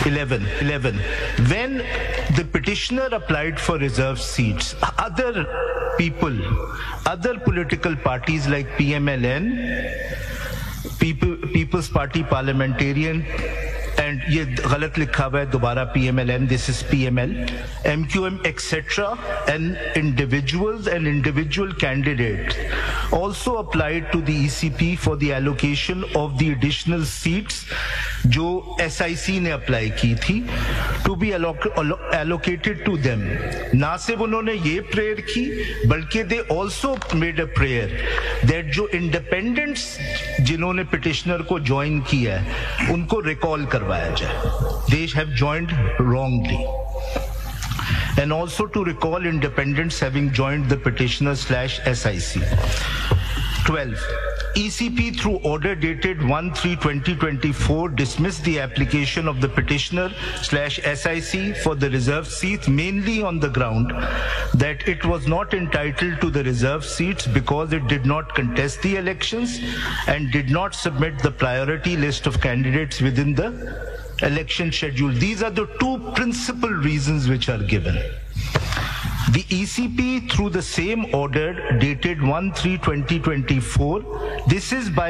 11. When the petitioner applied for reserved seats, other political parties like PMLN, People's Party Parliamentarian, and ये गलत लिखा हुआ है दोबारा PMLN, this is PML, MQM, etc., and individual candidates also applied to the ECP for the allocation of the additional seats जो SIC ने apply की थी, to be allocated to them. ना सिर्फ उन्होंने ये प्रेयर की, बल्कि they also made a prayer that जो independents जिन्होंने petitioner को join किया है, उनको recall करवाया जाए. They have joined wrongly. And also to recall independents having joined the petitioner/SIC. 12. ECP through order dated 1/3/2024 dismissed the application of the petitioner/SIC for the reserved seats mainly on the ground that it was not entitled to the reserved seats because it did not contest the elections and did not submit the priority list of candidates within the election schedule. These are the two principal reasons which are given. The ECP, through the same order dated 1/3/2024, this is by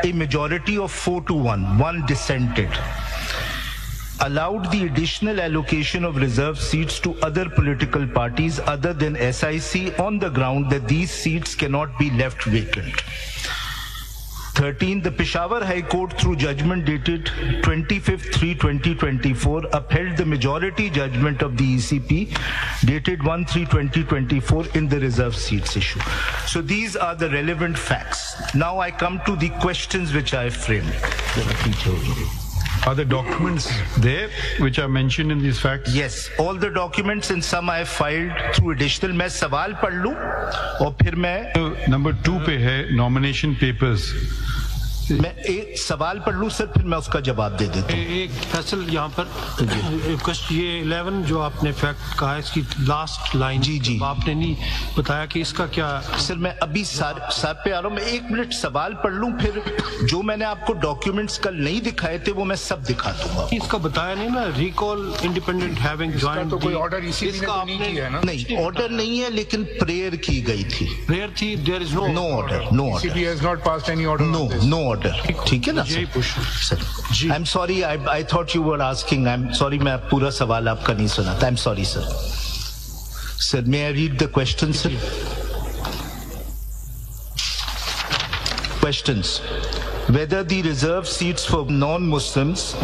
a majority of 4-1, one dissented, allowed the additional allocation of reserved seats to other political parties other than SIC on the ground that these seats cannot be left vacant. 13. The Peshawar High Court, through judgment dated 25/3/2024, upheld the majority judgment of the ECP dated 1/3/2024 in the reserved seats issue. So these are the relevant facts. Now I come to the questions which I framed. Are the documents there which are mentioned in these facts? Yes, all the documents, and some I have filed through additional. मैं सवाल पढ़ लूं और फिर मैं Number 2 पे है nomination papers. मैं एक सवाल पढ़ लूं सर, फिर मैं उसका जवाब दे देता हूँ. एक फैसल यहाँ पर ये 11 जो आपने फैक्ट कहा है, इसकी लास्ट लाइन जी आपने नहीं बताया कि इसका क्या. सर मैं अभी सर पे आ रहा हूँ. मैं 1 मिनट सवाल पढ़ लूं, फिर जो मैंने आपको डॉक्यूमेंट्स कल नहीं दिखाए थे वो मैं सब दिखा दूंगा. इसका बताया नहीं ना, रिकॉल इंडिपेंडेंट हैविंग जॉइंड. तो कोई ऑर्डर इसीलिए नहीं किया है ना? नहीं, ऑर्डर नहीं है, लेकिन प्रेयर की गई थी. प्रेयर थी. There is no order. ECP has not passed any order. No order. ठीक है ना sir? I am sorry, I thought you were asking. I am sorry, मैं पूरा सवाल आपका नहीं सुना था. I am sorry sir. Sir may I read the question sir? Questions. Whether the reserved seats for non-Muslims